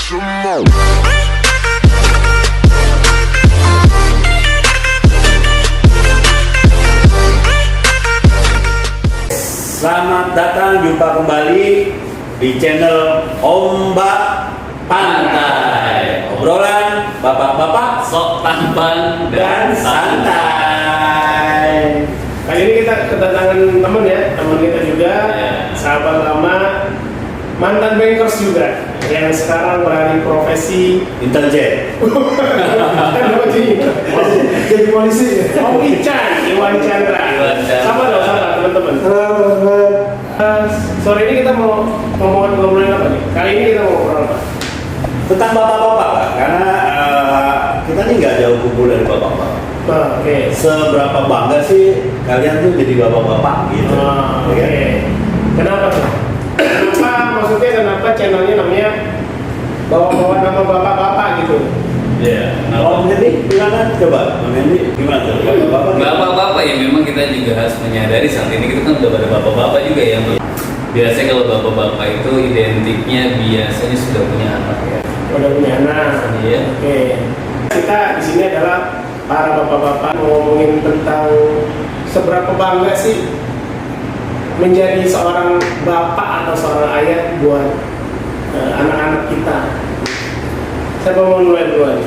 Selamat datang, jumpa kembali di channel Ombak Pantai. Obrolan bapak-bapak sok tampan dan santai. Kali ini kita kedatangan teman kita juga, sahabat lama, mantan bankers juga, yang sekarang beralih profesi intelijen. Jadi polisi. Om Iwan Chandra. Sama dong, teman-teman. Sore ini kita mau ngobrolin apa nih? Kali ini kita mau ngobrol apa? Tentang bapak-bapak, Pak. Karena kita ini nggak jauh kumpul dari bapak-bapak. Oke. Seberapa bangga sih kalian tuh jadi bapak-bapak gitu? Oke. Kenapa tuh? Kenapa channelnya namanya bawa-bawa nama bapak-bapak gitu? Iya. Om Hendy gimana? Coba Om Hendy gimana tuh? Bapak-bapak ya, memang kita juga harus menyadari saat ini kita kan udah pada bapak-bapak juga ya. Biasanya kalau bapak-bapak itu identiknya biasanya sudah punya anak ya. Udah punya anak. Iya. Oke. Kita di sini adalah para bapak-bapak ngomongin tentang seberapa bangga sih menjadi seorang bapak atau seorang ayah buat anak-anak kita. Siapa mau mulai duluan?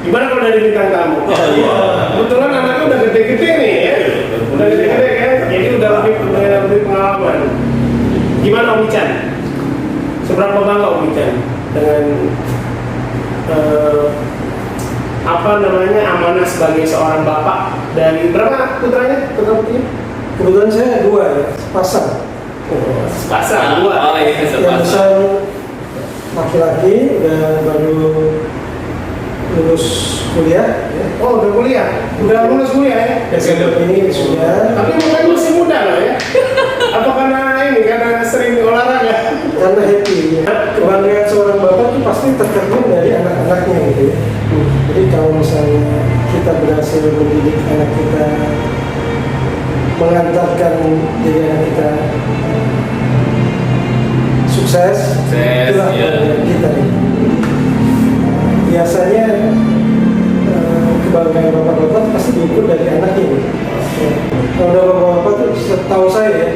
Gimana kalau dari bintang tamu? Kebetulan anaknya udah gede-gede nih ya. Udah gede-gede kan? Jadi udah lebih pengalaman. Gimana Om Ican? Seberapa bangga Om Ican dengan amanah sebagai seorang bapak dari berapa putranya? Putra-putrinya? Kebetulan saya dua ya, sepasang. Sepasang dua. Oh iya, Yang sepasang. besar laki-laki udah baru lulus kuliah. Ya. Oh udah kuliah? Udah lulus kuliah ya? Ini sudah. Tapi mukanya masih muda loh ya? Apa karena sering olahraga? Karena happy. Ya. Kebanggaan seorang bapak itu pasti tercermin dari anak-anaknya gitu ya. Jadi kalau misalnya kita berhasil mendidik anak kita, mengantarkan jadi anak kita sukses, itulah kebanggaan kita. Biasanya kebanggaan bapak-bapak pasti diukur dari anaknya. Kalau ada bapak-bapak tuh setahu saya ya,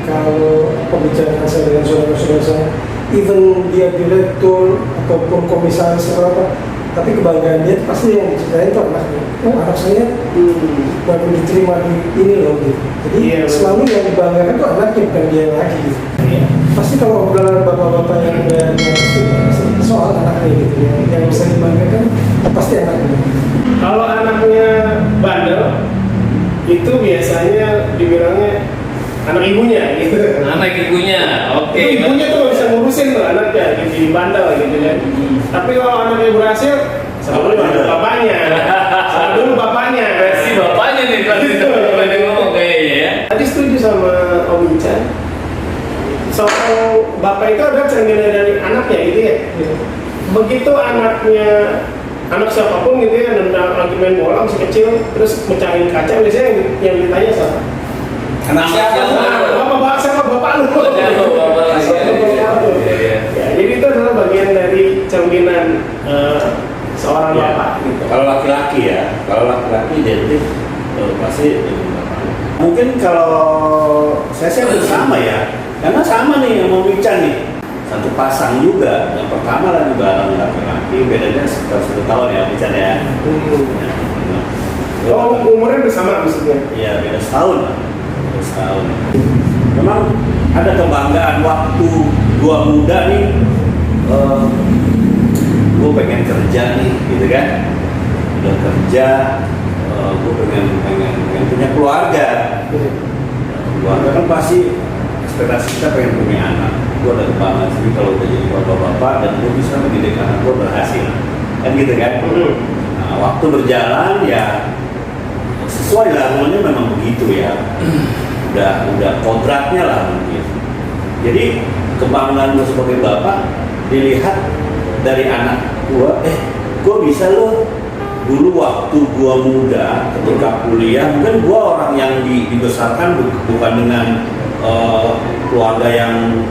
kalau pembicaraan saya dengan saudara-saudara saya, even dia direktur ataupun komisaris atau apa, tapi kebanggaan dia pasti yang diceritain itu anaknya. Oh anak saya baru diterima di ini loh gitu. Jadi selalu yang dibanggakan itu anaknya, bukan dia lagi gitu. Pasti kalau obrolan bapak-bapak yang udah soal anaknya gitu, yang bisa dibanggakan pasti anaknya. Kalau anaknya bandel, itu biasanya dibilangnya anak ibunya gitu. Anak ibunya, oke. Ibunya tuh nggak bisa ngurusin tuh anaknya, jadi bandel gitu kan. Tapi kalau anaknya berhasil, sama dulu bapaknya. Sama dulu bapaknya. Versi bapaknya nih tadi ngomong kayaknya ya. Tadi setuju sama Om Ican. Seorang bapak itu ada cerminan dari anaknya gitu ya. Begitu anak siapapun gitu ya, lagi main bola masih kecil, terus mecahin kaca, biasanya yang ditanya siapa? Anak siapa? Siapa bapak lu? Ya, jadi itu adalah bagian dari cerminan seorang bapak gitu. Kalau laki-laki ya, identik pasti bapak. Mungkin kalau saya sih sama ya, karena sama nih yang mau bicara nih. Satu pasang juga, yang pertama lagi bareng laki-laki, bedanya sekitar 1 tahun ya bicara ya. Oh, umurnya udah sama maksudnya? Iya, beda setahun lah. Setahun. Memang ada kebanggaan waktu gua muda nih, gua pengen kerja nih, gitu kan? Udah kerja, gua pengen punya keluarga. Keluarga kan pasti ekspektasi kita pengen punya anak. Gua ada kebanggaan sih kalau udah jadi bapak-bapak dan gua bisa mendidik anak gua berhasil, kan gitu kan? Nah, waktu berjalan ya sesuai lah, namanya memang begitu ya. Udah kontraknya lah mungkin. Jadi kebanggaan gue sebagai bapak dilihat dari anak gue, gue bisa loh. Dulu waktu gue muda ketika kuliah, mungkin gue orang yang dibesarkan bukan dengan keluarga yang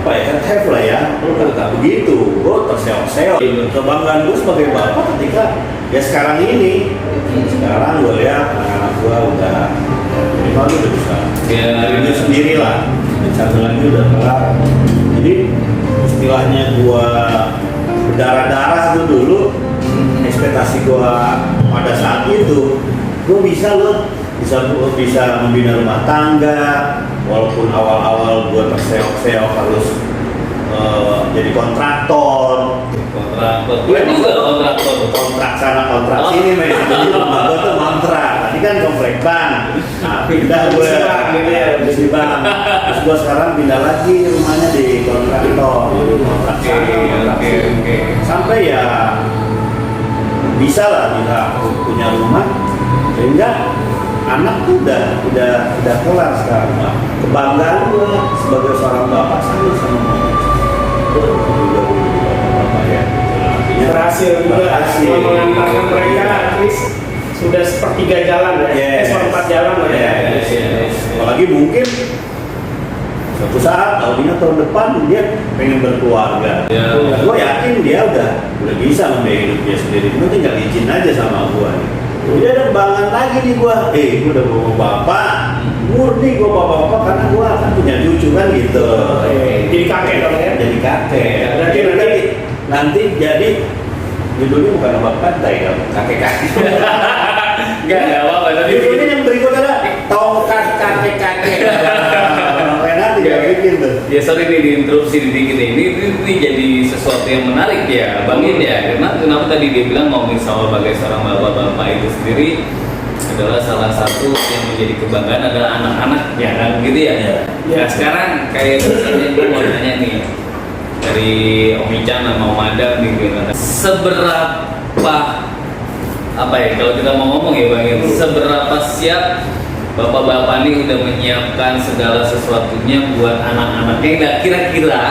apa ya, have lah ya, nggak begitu. Gue terseok-seok. Kebanggaan gue sebagai bapak ketika ya sekarang ini, sekarang gue lihat anak-anak gue udah minimal udah bisa diri sendiri lah, dan satu lagi udah kelar. Jadi istilahnya gue berdarah-darah tuh dulu, ekspektasi gue pada saat itu, gue bisa membina rumah tangga, walaupun awal-awal gue terseok-seok harus jadi kontraktor. Gue juga kontraktor. Kontrak sana, kontrak sini, main rumah gue tuh kontrak. Tadi kan komplek bank. Nah, pindah gue di bank. Terus gue sekarang pindah lagi rumahnya di kontraktor. Kontrak sana, kontrak sini. Sampai ya bisa lah kita punya rumah, sehingga anak tuh udah kelar sekarang. Kebanggaan gue sebagai seorang bapak sama bapak ya. Berhasil juga mengantarkan mereka at least sudah sepertiga jalan ya, seperempat jalan lah ya. Apalagi mungkin suatu saat tahun depan dia pengen berkeluarga. Gue yakin dia udah bisa membiayai hidup dia sendiri. Gue tinggal izin aja sama gue. Jadi ada kebanggaan lagi nih gue. Gue udah bawa bapak. Murni gue bapak-bapak karena gue akan punya cucu kan gitu. Jadi kakek dong ya. Jadi kakek. Berarti nanti jadi judulnya bukan obat pantai dong, kakek-kakek. Enggak apa-apa. Tapi Judulnya yang berikut adalah tongkat kakek-kakek. Nanti dia bikin tuh. ya sorry nih diinterupsi dikit ini jadi sesuatu yang menarik ya Bang In ya. Karena kenapa tadi dia bilang ngomongin sama sebagai seorang bapak-bapak itu sendiri adalah salah satu yang menjadi kebanggaan adalah anak-anaknya kan gitu ya. Nah sekarang kayak misalnya gue mau nanya nih dari Om Ican sama Om Adam nih gimana? Seberapa apa ya kalau kita mau ngomong ya Bang In, seberapa siap bapak-bapak ini udah menyiapkan segala sesuatunya buat anak-anaknya? Nah, kira-kira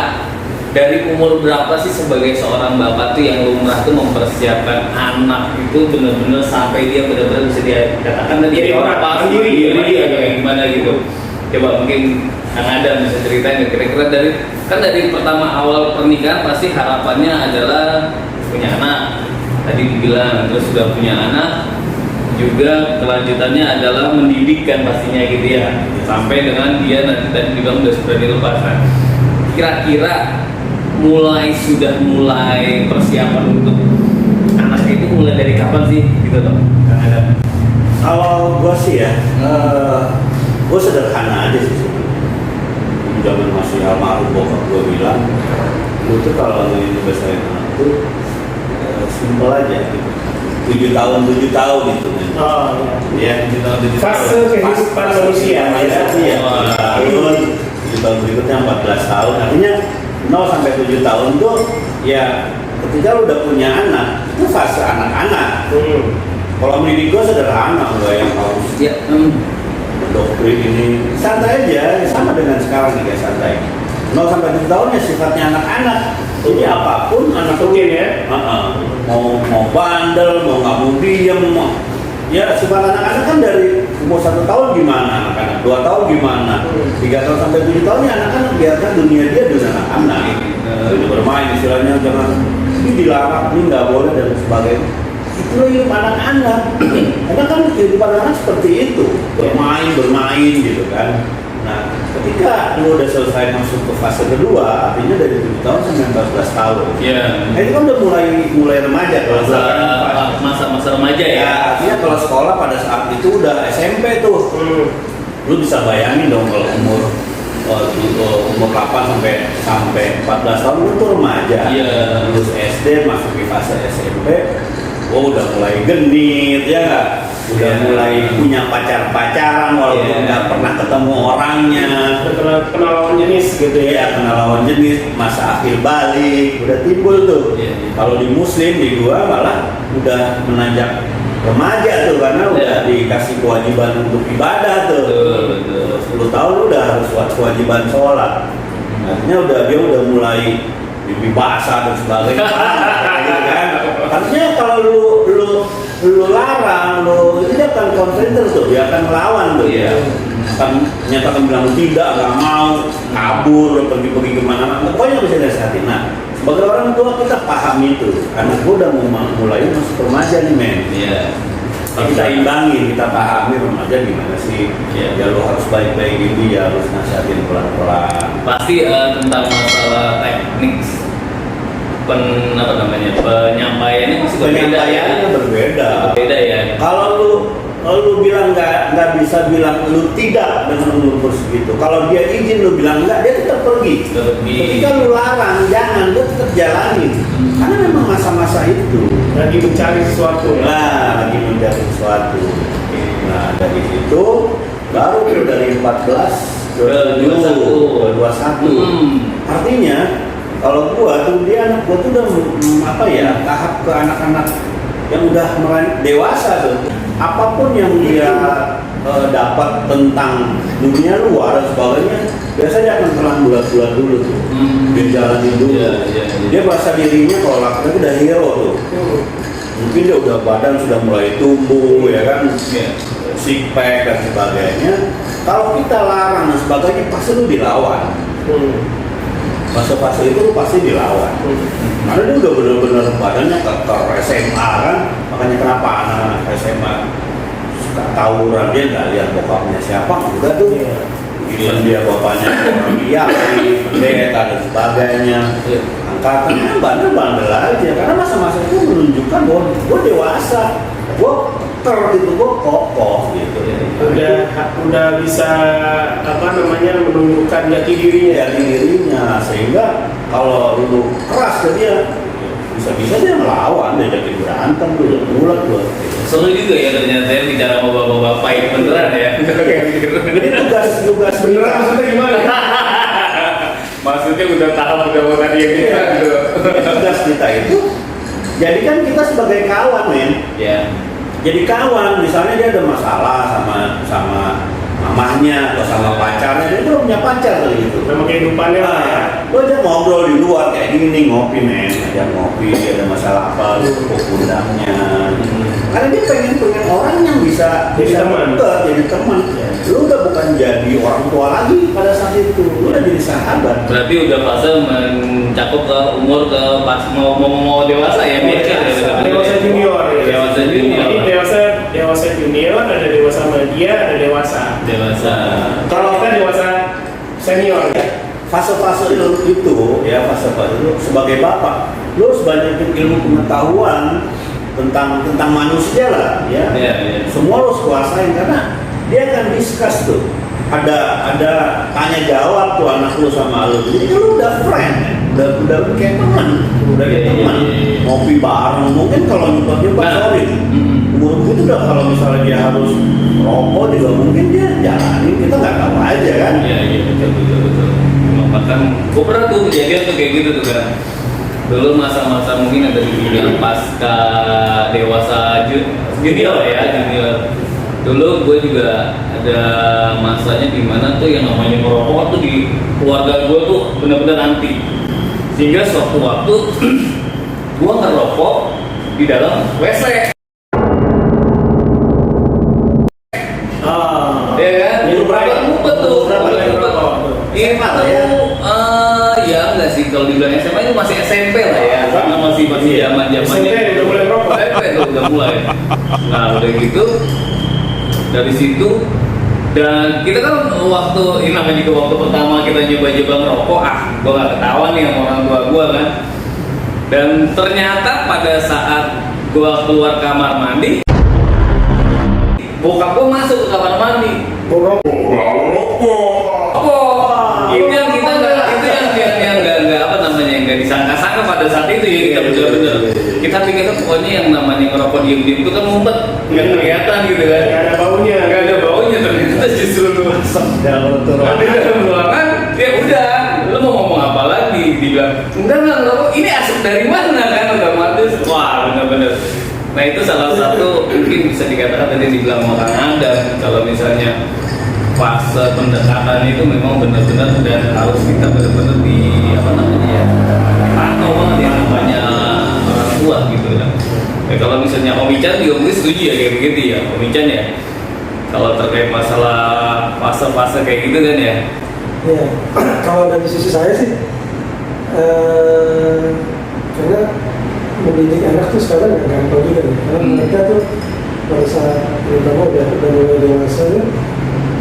dari umur berapa sih sebagai seorang bapak tuh yang lumrah tuh mempersiapkan anak itu benar-benar sampai dia benar-benar bisa dikatakan Jadi orang sendiri kayak gimana gitu? Coba mungkin Kang Adam bisa ceritain kira-kira dari pertama awal pernikahan pasti harapannya adalah punya anak. Tadi dibilang terus sudah punya anak, juga kelanjutannya adalah mendidik kan pastinya gitu ya, sampai dengan dia nanti tadi dibilang sudah dilepaskan. Kira-kira sudah mulai persiapan untuk anak itu mulai dari kapan sih gitu loh Kang Adam? Kalau gue sih ya, gue sederhana aja sih sebenarnya. Zaman masih almarhum bokap gue bilang, lu tuh kalau ingin besarin anak tuh simpel aja gitu. 7 tahun gitu Oh ya 7 tahun fase kehidupan manusia ya. Tahun 7 tahun berikutnya 14 tahun, artinya 0 sampai 7 tahun tuh ya ketika lu udah punya anak itu fase anak-anak. Kalau mendidik gue sederhana, gue yang harus mendoktrin ini santai aja, sama dengan sekarang nih kayak santai. 0 sampai 7 tahun ya sifatnya anak-anak. Jadi apapun anak mungkin ya. Mau bandel, mau nggak mau diem, ya sifat anak-anak kan dari umur 1 tahun gimana anak-anak, 2 tahun gimana, 3 tahun sampai 7 tahun ya anak-anak biarkan dunia dia dengan anak-anak. Itu bermain istilahnya, jangan ini dilarang, ini nggak boleh dan sebagainya. Itu hidup anak-anak. Karena kan kehidupan anak seperti itu, bermain gitu kan. Nah, ketika lu udah selesai masuk ke fase kedua, artinya dari 7 tahun sampai 14 tahun. Iya. Nah, itu kan udah mulai remaja kalau masa remaja ya. Artinya kalau sekolah pada saat itu udah SMP tuh. Lu bisa bayangin dong kalau umur 8 sampai 14 tahun itu remaja. Iya. Lulus SD masuk ke fase SMP, udah mulai genit ya nggak? Udah mulai punya pacaran walaupun nggak pernah ketemu orangnya. Kenal lawan jenis gitu ya. Iya, kenal lawan jenis, masa akhir balik udah timbul tuh. Kalau di Muslim di gua malah udah menanjak remaja tuh karena udah dikasih kewajiban untuk ibadah tuh. Betul. 10 tahun udah harus kewajiban sholat. Artinya dia udah mulai mimpi basah dan sebagainya. Gitu kan. Artinya kalau lu larang, dia akan konfrontir tuh, dia akan melawan tuh. menyatakan bilang tidak, nggak mau, kabur, pergi kemana, pokoknya bisa dinasehatin. Nah, sebagai orang tua kita paham itu, anak gue udah mau mulai masuk remaja nih men. Iya. Kita imbangi, kita pahami remaja gimana sih. Iya. Ya lo harus baik-baik ini, ya harus nasihatin pelan-pelan. Pasti tentang masalah teknik penyampaiannya masih berbeda ya. Penyampaiannya berbeda. Berbeda ya. Kalau lu bilang nggak bisa bilang lu tidak dengan umur segitu. Kalau dia izin lu bilang enggak, dia tetap pergi. Ketika lu larang, jangan, lu tetap jalanin. Karena memang masa-masa itu lagi mencari sesuatu ya. nah, lagi mencari sesuatu. Nah, dari situ baru tuh dari 14 ke 21. Artinya kalau gua tuh dia anak gua tuh udah tahap ke anak-anak yang udah dewasa tuh. Apapun yang dia dapat tentang dunia luar dan sebagainya, biasanya dia akan telah bulat-bulat dulu tuh. Dia jalanin dulu. Dia merasa dirinya kalau laki-laki udah hero tuh. Mungkin dia udah badan sudah mulai tumbuh ya kan, six pack dan sebagainya. Kalau kita larang dan sebagainya, pasti lu dilawan. Fase-fase itu lu pasti dilawan. Karena dia udah bener-bener badannya keker SMA kan, makanya kenapa anak-anak SMA suka tawuran, dia nggak lihat bapaknya siapa, udah tuh. Giliran dia bapaknya orang biasa, pendeta dan sebagainya. Angkatannya bandel-bandel aja, karena masa-masa itu menunjukkan bahwa gue dewasa, gue keker gitu, gue kokoh gitu. Udah bisa menunjukkan jati dirinya. Sehingga kalau lu keras ke dia, bisa-bisa dia melawan, dia jadi berantem tuh, mulut tuh. Seru juga ya ternyata ya bicara sama bapak-bapak itu beneran ya. Ini tugas Beneran maksudnya gimana? Maksudnya udah udah mau tadi yang kita gitu. tugas kita itu, jadikan kita sebagai kawan men. Ya. Jadi kawan, misalnya dia ada masalah sama mamahnya atau sama pacarnya, dia belum punya pacar kali gitu. Memang kehidupannya lah ya. Lo aja ngobrol di luar kayak gini, ngopi men, aja ngopi, ada masalah apa, lu tepuk pundaknya. Karena dia pengen orang yang bisa teman. deket, jadi teman. Lu udah bukan jadi orang tua lagi pada saat itu, lu udah jadi sahabat. Berarti udah fase mencakup ke umur ke pas mau dewasa ya, Dewasa junior ya. Dewasa junior. Jadi dewasa junior, ada dewasa media, ada dewasa. Kalau kita dewasa senior ya. Fase-fase itu ya, fase-fase itu sebagai bapak, lu harus banyakin ilmu pengetahuan tentang manusia lah ya. Semua lu harus kuasain, karena dia akan discuss tuh. Ada tanya jawab tuh anak lu sama lu. Jadi lu udah friend, udah kayak teman, ngopi bareng. Mungkin kalau nyoba sorry, umur itu udah kalau misalnya dia harus rokok juga mungkin dia jalanin, kita nggak tahu aja kan. Iya betul. Bahkan gue pernah tuh kejadian tuh kayak gitu tuh kan. Dulu masa-masa mungkin ada di pasca dewasa junior ya, junior. Dulu gue juga ada masanya di mana tuh yang namanya merokok tuh di keluarga gue tuh benar-benar anti. Sehingga suatu waktu gue ngerokok di dalam WC. Ya kan? Berapa ngumpet tuh? Iya ya enggak sih, kalau dibilang SMA itu masih SMP lah ya, karena masih zaman-zamannya. SMP udah mulai merokok. SMP tuh udah mulai. Nah udah gitu dari situ, dan kita kan waktu ini namanya juga waktu pertama kita nyoba-nyoba ngerokok, gua gak ketahuan nih sama orang tua gua kan. Dan ternyata pada saat gua keluar kamar mandi, bokap gua masuk ke kamar mandi. Rokok. Itu yang kita nggak disangka-sangka pada saat itu ya, kita bener-bener. Kita pikir pokoknya yang namanya ngerokok diem-diem itu kan ngumpet, nggak kelihatan gitu kan. Nggak ada baunya, ternyata justru lu masuk dalam ruangan, ya udah, lu mau ngomong apa lagi? Dibilang, enggak ngerokok, ini asap dari mana kan? Udah mati, wah bener-bener. Nah itu salah satu mungkin bisa dikatakan tadi dibilang orang Adam, kalau misalnya fase pendekatan itu memang benar-benar dan harus kita benar-benar pantau banget yang namanya orang tua gitu kan. Kalau misalnya Om Ican juga mungkin setuju ya kayak begitu ya Om Ican ya. Kalau terkait masalah fase-fase kayak gitu kan ya. Ya, kalau dari sisi saya sih, karena mendidik anak tuh sekarang nggak gampang juga nih. Karena mereka tuh pada saat terutama udah mulai dewasa ya,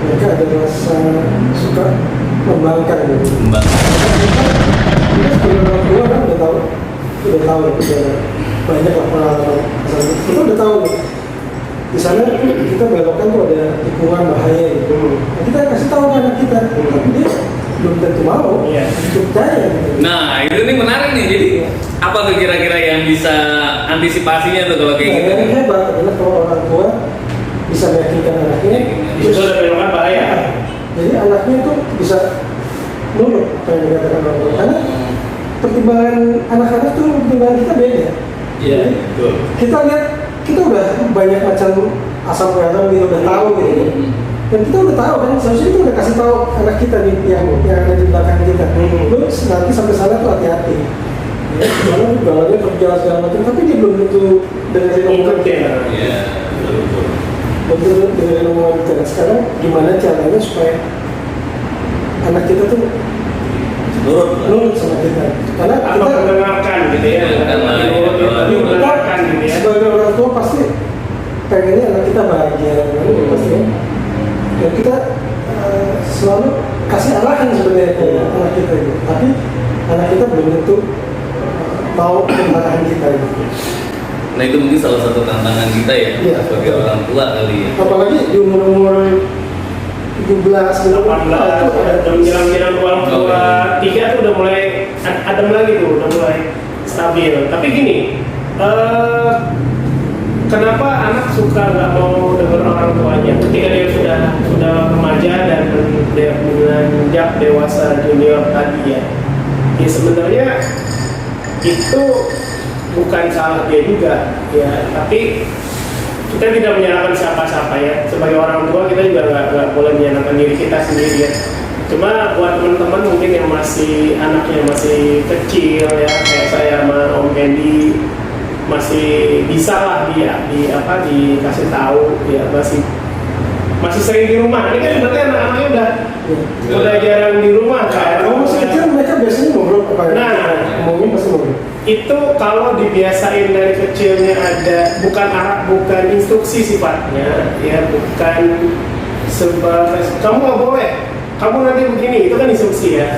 mereka ada rasa suka membangkang gitu. Kita sebagai orang tua kan udah tahu banyak lah pengalaman. Kita udah tahu nih. Di sana kita belokkan tuh ada tikungan bahaya gitu. Nah, kita kasih tahu anak kita, tapi dia belum tentu mau, percaya gitu. Nah itu nih menarik nih. Jadi apa tuh kira-kira yang bisa antisipasinya tuh kalau kayak gitu? Yang hebat adalah kalau orang tua bisa meyakinkan anaknya, Itu ada belokan bahaya. jadi anaknya tuh bisa nurut apa yang dikatakan orang tua. Karena pertimbangan anak-anak tuh pertimbangan kita beda. Iya, Jadi, betul. kita lihat kita udah banyak macam asam garam kita udah tahu gitu. Dan kita udah tahu kan, seharusnya kita udah kasih tahu anak kita nih yang ada di belakang kita. Lu nanti sampai sana tuh hati-hati. Ya, karena jalannya terjal segala macam, tapi dia belum tentu dengerin omongan kita. Iya, betul. Betul dengerin omongan kita. Sekarang gimana caranya supaya anak kita tuh nurut sama kita? Karena Atau kita mendengarkan gitu ya. Mendengarkan gitu ya. sebagai orang tua pasti pengennya anak kita bahagia, pasti ya. Dan kita selalu kasih arahan sebenarnya ke anak kita itu, tapi anak kita belum tentu mau arahan kita itu. Nah itu mungkin salah satu tantangan kita ya, Iya. sebagai orang tua kali ya. Apalagi di umur 17, 18 itu ada dan jalan-jalan orang tua tiga tuh udah mulai adem lagi tuh, udah mulai stabil. Tapi gini, kenapa anak suka nggak mau dengar orang tuanya ketika dia sudah remaja dan dia menginjak dewasa junior tadi ya? Ya sebenarnya itu bukan salah dia juga ya, tapi kita tidak menyalahkan siapa-siapa ya. Sebagai orang tua kita juga nggak boleh menyalahkan diri kita sendiri ya. Cuma buat teman-teman mungkin yang masih anaknya masih kecil ya, kayak saya sama Om Kendi masih bisa lah dikasih tahu ya, masih sering di rumah. Ini kan berarti anak-anaknya udah jarang di rumah kan. Kalau masih kecil mereka biasanya ngobrol apa ya? Nah, ngomongin pasti ngobrol. itu kalau dibiasain dari kecilnya ada bukan instruksi sifatnya ya, bukan sebagai kamu nggak boleh, kamu nanti begini, itu kan instruksi ya.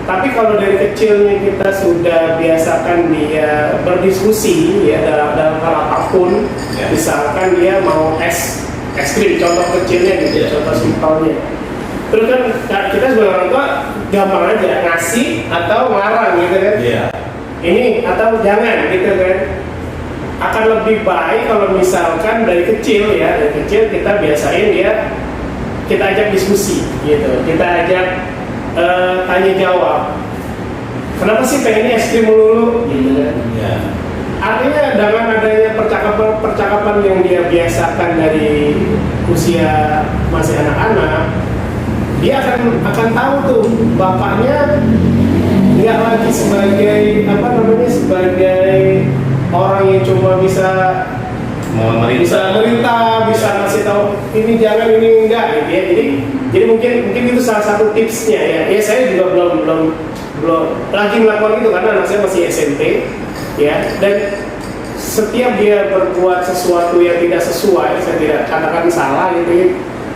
Tapi kalau dari kecilnya kita sudah biasakan dia berdiskusi ya dalam hal apapun, misalkan dia mau es krim, contoh kecilnya gitu, contoh simpelnya. Terus kan kita sebagai orang tua gampang aja ngasih atau ngarang gitu kan. Iya. Ini atau jangan gitu kan. Akan lebih baik kalau misalkan dari kecil kita biasain dia, kita ajak diskusi gitu, kita ajak tanya jawab. Kenapa sih pengennya es krim melulu gitu kan? Iya. Artinya dengan adanya percakapan yang dia biasakan dari usia masih anak-anak, dia akan tahu tuh bapaknya nggak lagi sebagai sebagai orang yang cuma bisa merintah, bisa ngasih tahu ini jangan, ini enggak gitu ya. Jadi mungkin itu salah satu tipsnya ya. Ya saya juga belum lagi melakukan itu karena anak saya masih SMP ya, dan setiap dia berbuat sesuatu yang tidak sesuai, saya tidak katakan salah gitu ya,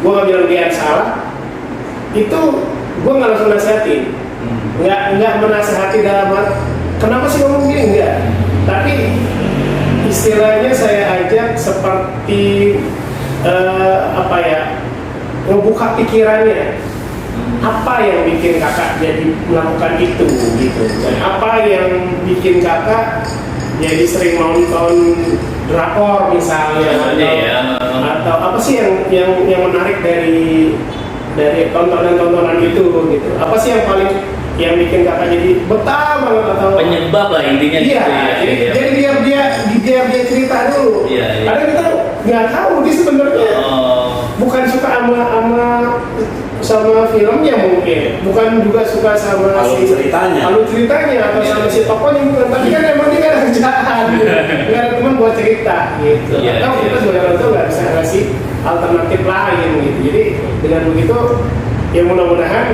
gue nggak bilang dia salah, itu gue nggak langsung nasihatin, nggak menasehati dalam arti kenapa sih ngomong gini, enggak, tapi istilahnya saya ajak seperti ngebuka pikirannya, apa yang bikin kakak jadi melakukan itu gitu, dan apa yang bikin kakak jadi sering nonton drakor misalnya, atau apa sih yang menarik dari tontonan itu gitu, apa sih yang bikin kakak jadi betah banget, atau penyebab lah intinya. Iya, gitu, jadi biar dia cerita dulu. Iya. Karena kita nggak tahu dia sebenarnya bukan suka sama filmnya mungkin, bukan juga suka sama Alur ceritanya atau sama si tokohnya bukan, tapi kan emang dia kan ada kerjaan, nggak ada teman mau cerita gitu. Iya, Atau kita iya. sebagai orang tua nggak bisa ngasih alternatif lain gitu. Jadi dengan begitu ya mudah-mudahan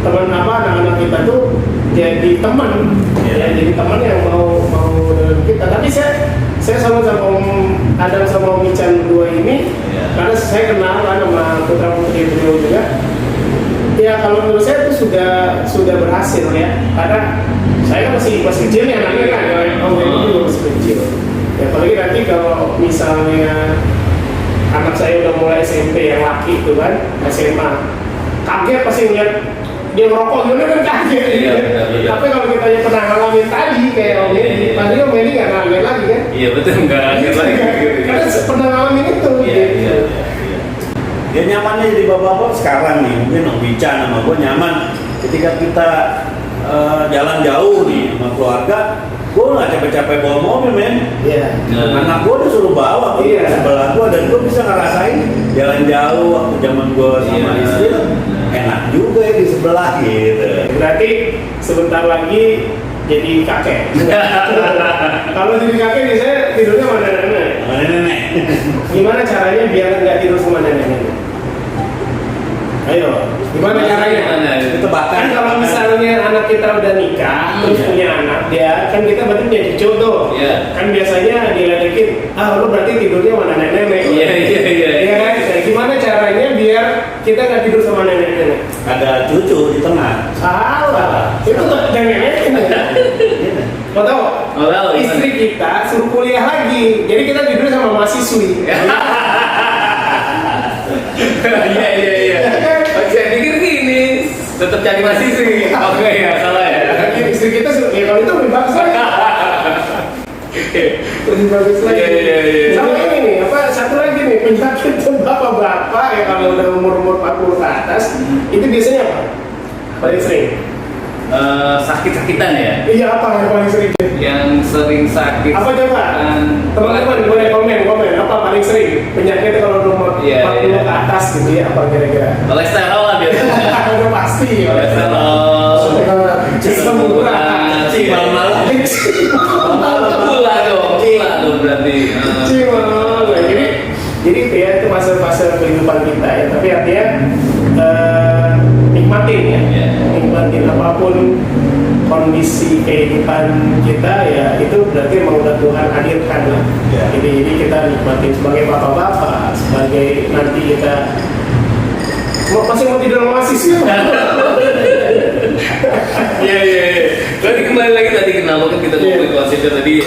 teman anak-anak kita tuh jadi teman, ya jadi teman yang mau dengan kita. Tapi saya sama Om Adam sama Om Ican berdua ini, karena saya kenal kan sama putra putri beliau juga. Ya kalau menurut saya itu sudah berhasil ya, karena saya masih kecil ya anaknya kan, Om Deddy juga masih kecil. Ya apalagi nanti kalau misalnya anak saya udah mulai SMP yang laki itu kan, SMA, kaget pasti ngeliat dia ngerokok gimana kan kaget. Iya, benar. Tapi kalau kita yang pernah ngalamin tadi kayak Om Deddy, pasti Om Deddy nggak ngalamin lagi kan? Iya betul, nggak kaget lagi. Karena pernah ngalamin itu. Iya, iya. Dia nyamannya jadi bapak-bapak sekarang nih, mungkin Om Ican sama gue nyaman ketika kita jalan jauh nih sama keluarga, gue nggak capek-capek bawa mobil men. Iya. Anak gue udah suruh bawa ke sebelah gue dan gue bisa ngerasain jalan jauh waktu zaman gue sama Iya. istri enak juga ya di sebelah gitu. Berarti sebentar lagi jadi kakek. Kalau jadi kakek nih saya tidurnya sama nenek-nenek. Sama nenek. Gimana caranya biar nggak tidur sama nenek-nenek? Ayo, gimana caranya? Itu tebakan. Kan kalau misalnya anak kita udah nikah, terus punya anak dia, kan kita berarti punya cucu tuh. Iya. Kan biasanya diledekin, lu berarti tidurnya sama nenek-nenek. Iya. Iya kan? Nah, gimana caranya biar kita nggak tidur sama nenek-nenek? Ada cucu di tengah. Salah. Itu tuh nenek-nenek. Mau tahu? Mau tahu, gimana? Istri kita suruh kuliah lagi, jadi kita tidur sama mahasiswi. Iya. Oh, saya pikir gini, tetap cari mahasiswi. Oke ya, salah ya. Istri kita suruh, ya kalau itu lebih bagus lagi. Lebih bagus lagi. Iya. Sama ini nih, satu lagi nih, penyakit bapak-bapak ya kalau udah umur 40 ke atas, itu biasanya apa? Paling sering? Sakit-sakitan ya. Iya, apa yang paling sering? Yang sering sakit. Apa coba? Teman-teman boleh komen apa paling sering penyakit kalau nomor 40 ke atas gitu ya, apa kira-kira? Kolesterol lah biasanya. Udah pasti. Kolesterol. Semua. Gula dong berarti. Jadi itu ya, itu fase-fase kehidupan kita ya. Tapi artinya nikmatin ya. Iya. Nikmatin apapun kondisi kehidupan kita ya, itu berarti emang udah Tuhan hadirkan lah. Iya. Jadi kita nikmatin sebagai bapak-bapak, sebagai nanti kita masih mau tidur sama mahasiswa. Iya. Berarti kembali lagi tadi kenapa kan kita ngomongin konsepnya tadi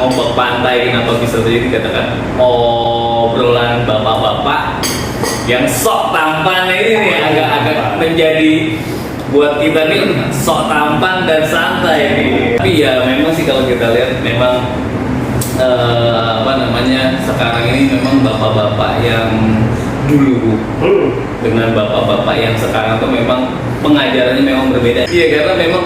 ombak pantai, kenapa bisa terjadi dikatakan obrolan bapak-bapak yang sok tampan ini nih agak menjadi buat kita nih sok tampan dan santai nih. Tapi ya memang sih kalau kita lihat memang sekarang ini memang bapak-bapak yang dulu dengan bapak-bapak yang sekarang tuh memang pengajarannya memang berbeda. Iya, karena memang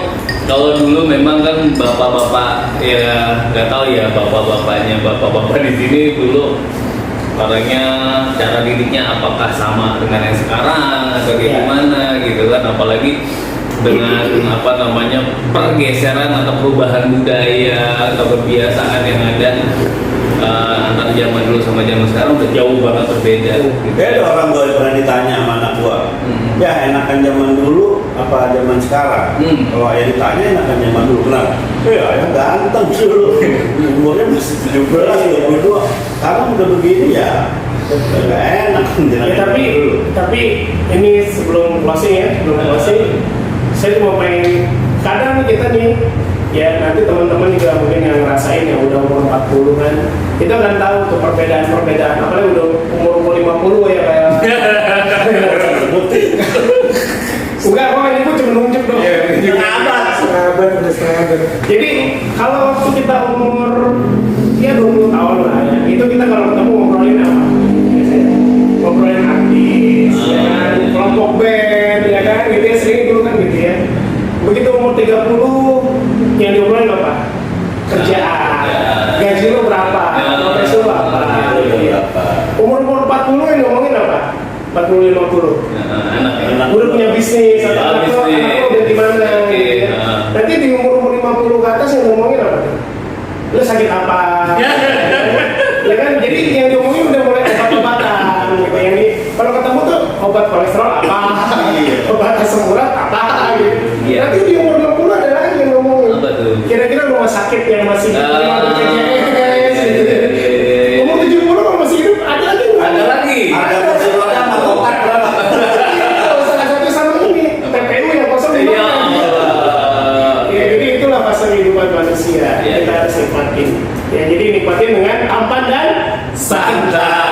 kalau dulu memang kan bapak-bapak ya nggak tahu ya bapak-bapaknya bapak-bapak di sini dulu orangnya cara didiknya apakah sama dengan yang sekarang atau gimana gitu kan, apalagi dengan pergeseran atau perubahan budaya atau kebiasaan yang ada antara zaman dulu sama zaman sekarang udah jauh banget berbeda. Beda orang gue pernah ditanya sama anak gue, ya enakan zaman dulu apa zaman sekarang? Kalau ayah ditanya enakan zaman dulu, kenapa? Ayah ganteng sih dulu, umurnya masih 17, 22. Sekarang udah begini ya, nggak enak. Ya, tapi ini sebelum closing, saya cuma pengen, kadang kita nih ya nanti teman-teman juga mungkin yang ngerasain yang udah umur 40 kan, kita akan tahu tuh perbedaan apalagi udah umur 50 ya kayak enggak, kok ini pun cuma nunjuk dong. Sahabat. Jadi kalau waktu kita umur ya 20 tahun lah ya, itu kita kalau ketemu ngobrolin apa? Biasanya ngobrolin artis, ya kan, kelompok band, ya kan, gitu ya, sering dulu kan gitu ya. Begitu umur 30 yang diobrolin apa? Kerjaan, gaji lo berapa, profesi lo apa, gitu ya. Umur 40 yang ngomongin apa? 40-50 udah punya bisnis, anak lo udah gimana gitu ya. Nanti di umur 50 ke atas yang ngomongin apa? lu sakit apa? Ya kan, jadi yang diomongin udah mulai obat-obatan gitu. Yang ini kalau ketemu tuh obat kolesterol apa, obat asam urat apa gitu. Iya. Nanti di umur 60 ada lagi yang ngomongin. Apa tuh? Kira-kira rumah sakit yang masih umur 70 kalau masih hidup ada lagi nggak? Ada lagi. Ada kursi roda sama obat berapa? Salah satu sama ini TPU yang kosong di Ya mana? Allah. Ya, jadi itulah fase kehidupan manusia. Iya. Kita harus nikmatin. Ya, jadi nikmatin dengan tampan dan santai.